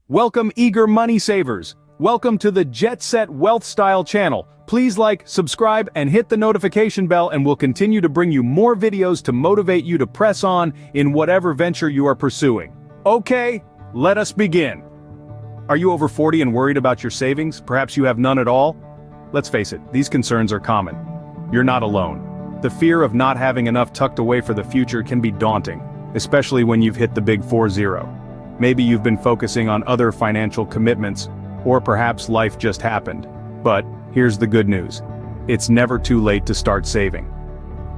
Welcome, eager money savers. Welcome to the Jetset Wealthstyle channel. Please like, subscribe, and hit the notification bell, and we'll continue to bring you more videos to motivate you to press on in whatever venture you are pursuing. Okay, let us begin. Are you over 40 and worried about your savings? Perhaps you have none at all? Let's face it, these concerns are common. You're not alone. The fear of not having enough tucked away for the future can be daunting, especially when you've hit the big 40. Maybe you've been focusing on other financial commitments, or perhaps life just happened. But here's the good news. It's never too late to start saving.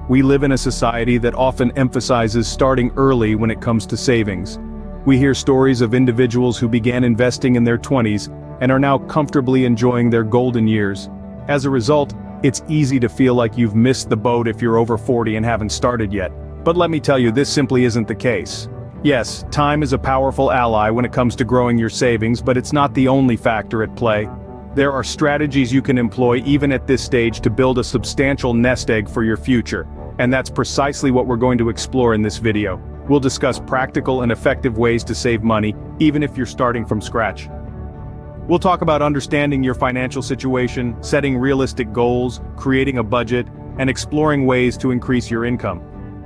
We live in a society that often emphasizes starting early when it comes to savings. We hear stories of individuals who began investing in their 20s and are now comfortably enjoying their golden years. As a result, it's easy to feel like you've missed the boat if you're over 40 and haven't started yet. But let me tell you, this simply isn't the case. Yes, time is a powerful ally when it comes to growing your savings, but it's not the only factor at play. There are strategies you can employ even at this stage to build a substantial nest egg for your future, and that's precisely what we're going to explore in this video. We'll discuss practical and effective ways to save money, even if you're starting from scratch. We'll talk about understanding your financial situation, setting realistic goals, creating a budget, and exploring ways to increase your income.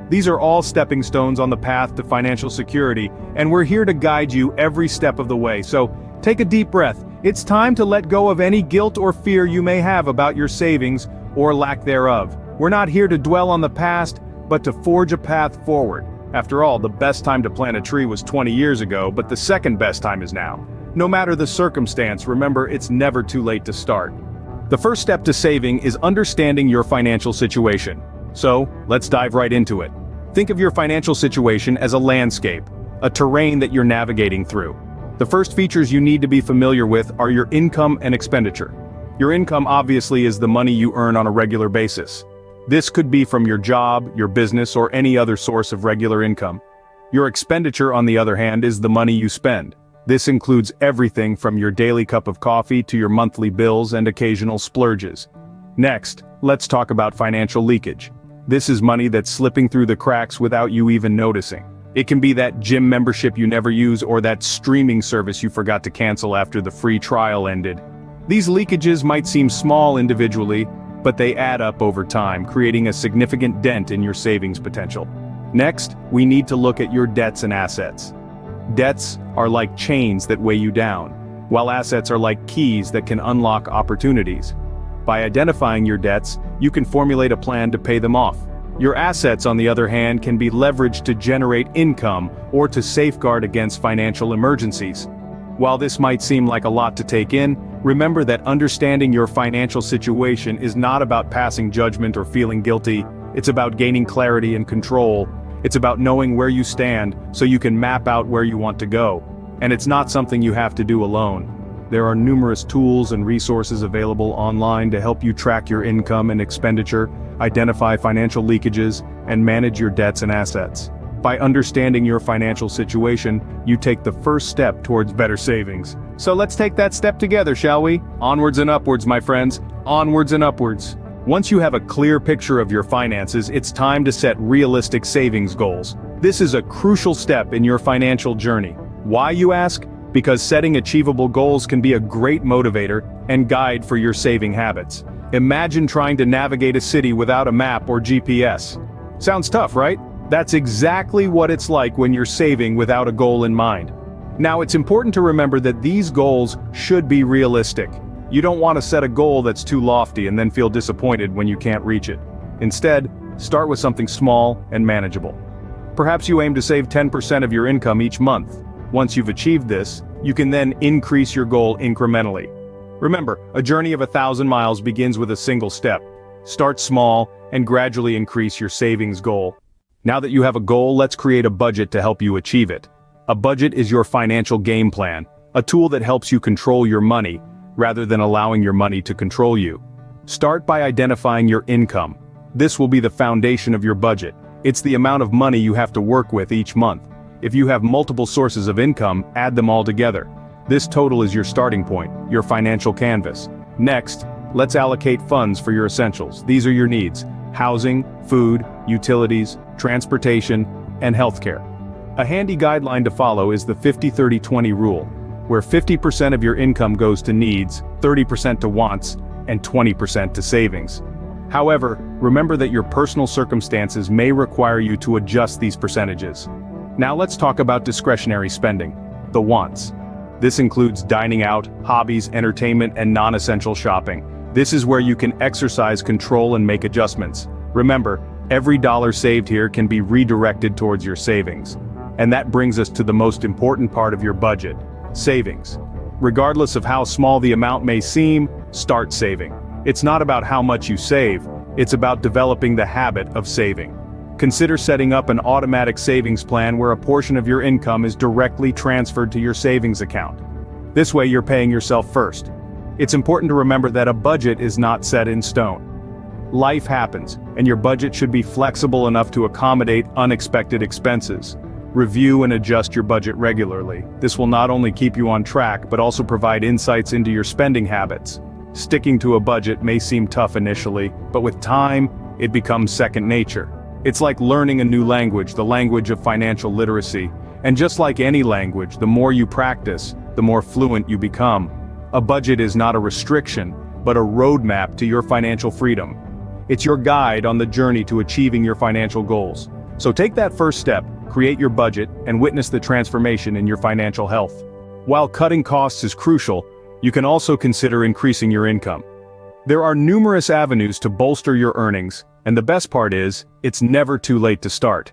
These are all stepping stones on the path to financial security, and we're here to guide you every step of the way. So, take a deep breath. It's time to let go of any guilt or fear you may have about your savings, or lack thereof. We're not here to dwell on the past, but to forge a path forward. After all, the best time to plant a tree was 20 years ago, but the second best time is now. No matter the circumstance, remember, it's never too late to start. The first step to saving is understanding your financial situation. So, let's dive right into it. Think of your financial situation as a landscape, a terrain that you're navigating through. The first features you need to be familiar with are your income and expenditure. Your income obviously is the money you earn on a regular basis. This could be from your job, your business, or any other source of regular income. Your expenditure, on the other hand, is the money you spend. This includes everything from your daily cup of coffee to your monthly bills and occasional splurges. Next, let's talk about financial leakage. This is money that's slipping through the cracks without you even noticing. It can be that gym membership you never use, or that streaming service you forgot to cancel after the free trial ended. These leakages might seem small individually, but they add up over time, creating a significant dent in your savings potential. Next, we need to look at your debts and assets. Debts are like chains that weigh you down, while assets are like keys that can unlock opportunities. By identifying your debts, you can formulate a plan to pay them off. Your assets, on the other hand, can be leveraged to generate income or to safeguard against financial emergencies. While this might seem like a lot to take in, remember that understanding your financial situation is not about passing judgment or feeling guilty. It's about gaining clarity and control. It's about knowing where you stand so you can map out where you want to go. And it's not something you have to do alone. There are numerous tools and resources available online to help you track your income and expenditure, identify financial leakages, and manage your debts and assets. By understanding your financial situation, you take the first step towards better savings. So let's take that step together, shall we? Onwards and upwards, my friends. Onwards and upwards. Once you have a clear picture of your finances, it's time to set realistic savings goals. This is a crucial step in your financial journey. Why, you ask? Because setting achievable goals can be a great motivator and guide for your saving habits. Imagine trying to navigate a city without a map or GPS. Sounds tough, right? That's exactly what it's like when you're saving without a goal in mind. Now, it's important to remember that these goals should be realistic. You don't want to set a goal that's too lofty and then feel disappointed when you can't reach it. Instead, start with something small and manageable. Perhaps you aim to save 10% of your income each month. Once you've achieved this, you can then increase your goal incrementally. Remember, a journey of 1,000 miles begins with a single step. Start small and gradually increase your savings goal. Now that you have a goal, let's create a budget to help you achieve it. A budget is your financial game plan, a tool that helps you control your money, rather than allowing your money to control you. Start by identifying your income. This will be the foundation of your budget. It's the amount of money you have to work with each month. If you have multiple sources of income, add them all together. This total is your starting point, your financial canvas. Next, let's allocate funds for your essentials. These are your needs: housing, food, utilities, transportation, and healthcare. A handy guideline to follow is the 50-30-20 rule. where 50% of your income goes to needs, 30% to wants, and 20% to savings. However, remember that your personal circumstances may require you to adjust these percentages. Now let's talk about discretionary spending, the wants. This includes dining out, hobbies, entertainment, and non-essential shopping. This is where you can exercise control and make adjustments. Remember, every dollar saved here can be redirected towards your savings. And that brings us to the most important part of your budget, savings. Regardless of how small the amount may seem, start saving. It's not about how much you save, it's about developing the habit of saving. Consider setting up an automatic savings plan where a portion of your income is directly transferred to your savings account. This way you're paying yourself first. It's important to remember that a budget is not set in stone. Life happens, and your budget should be flexible enough to accommodate unexpected expenses. Review and adjust your budget regularly. This will not only keep you on track, but also provide insights into your spending habits. Sticking to a budget may seem tough initially, but with time, it becomes second nature. It's like learning a new language, the language of financial literacy. And just like any language, the more you practice, the more fluent you become. A budget is not a restriction, but a roadmap to your financial freedom. It's your guide on the journey to achieving your financial goals. So take that first step, create your budget, and witness the transformation in your financial health. While cutting costs is crucial, you can also consider increasing your income. There are numerous avenues to bolster your earnings, and the best part is, it's never too late to start.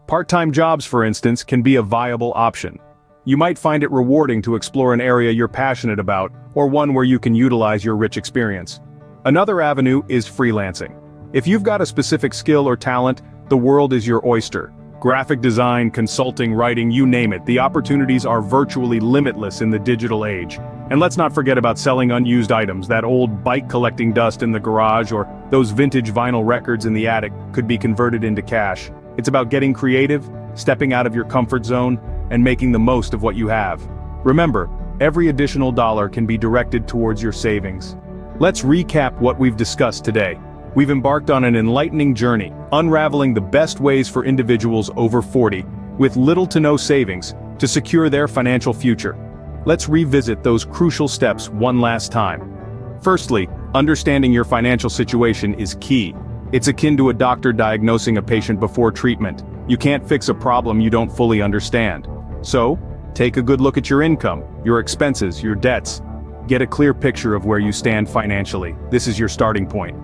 Part-time jobs, for instance, can be a viable option. You might find it rewarding to explore an area you're passionate about, or one where you can utilize your rich experience. Another avenue is freelancing. If you've got a specific skill or talent, the world is your oyster. Graphic design, consulting, writing, you name it, the opportunities are virtually limitless in the digital age. And let's not forget about selling unused items. That old bike collecting dust in the garage or those vintage vinyl records in the attic could be converted into cash. It's about getting creative, stepping out of your comfort zone, and making the most of what you have. Remember, every additional dollar can be directed towards your savings. Let's recap what we've discussed today. We've embarked on an enlightening journey, unraveling the best ways for individuals over 40, with little to no savings, to secure their financial future. Let's revisit those crucial steps one last time. Firstly, understanding your financial situation is key. It's akin to a doctor diagnosing a patient before treatment. You can't fix a problem you don't fully understand. So, take a good look at your income, your expenses, your debts. Get a clear picture of where you stand financially. This is your starting point.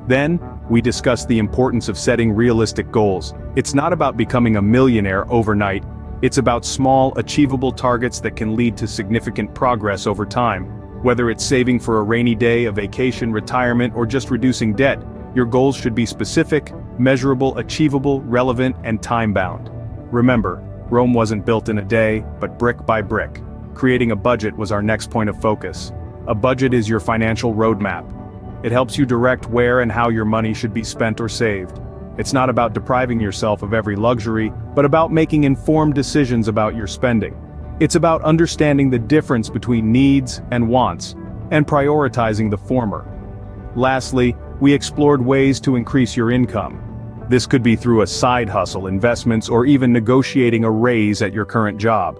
Then, we discuss the importance of setting realistic goals. It's not about becoming a millionaire overnight. It's about small, achievable targets that can lead to significant progress over time. Whether it's saving for a rainy day, a vacation, retirement, or just reducing debt, your goals should be specific, measurable, achievable, relevant, and time-bound. Remember, Rome wasn't built in a day, but brick by brick. Creating a budget was our next point of focus. A budget is your financial roadmap. It helps you direct where and how your money should be spent or saved. It's not about depriving yourself of every luxury, but about making informed decisions about your spending. It's about understanding the difference between needs and wants, and prioritizing the former. Lastly, we explored ways to increase your income. This could be through a side hustle, investments, or even negotiating a raise at your current job.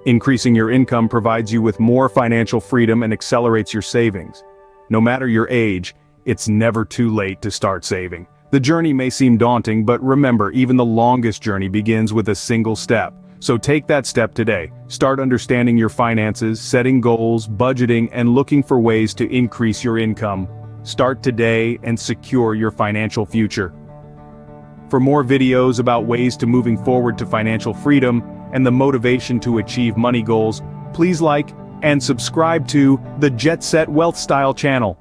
Increasing your income provides you with more financial freedom and accelerates your savings. No matter your age, it's never too late to start saving. The journey may seem daunting, but remember, even the longest journey begins with a single step. So take that step today. Start understanding your finances, setting goals, budgeting, and looking for ways to increase your income. Start today and secure your financial future. For more videos about ways to moving forward to financial freedom and the motivation to achieve money goals, please like and subscribe to the Jetset Wealthstyle channel.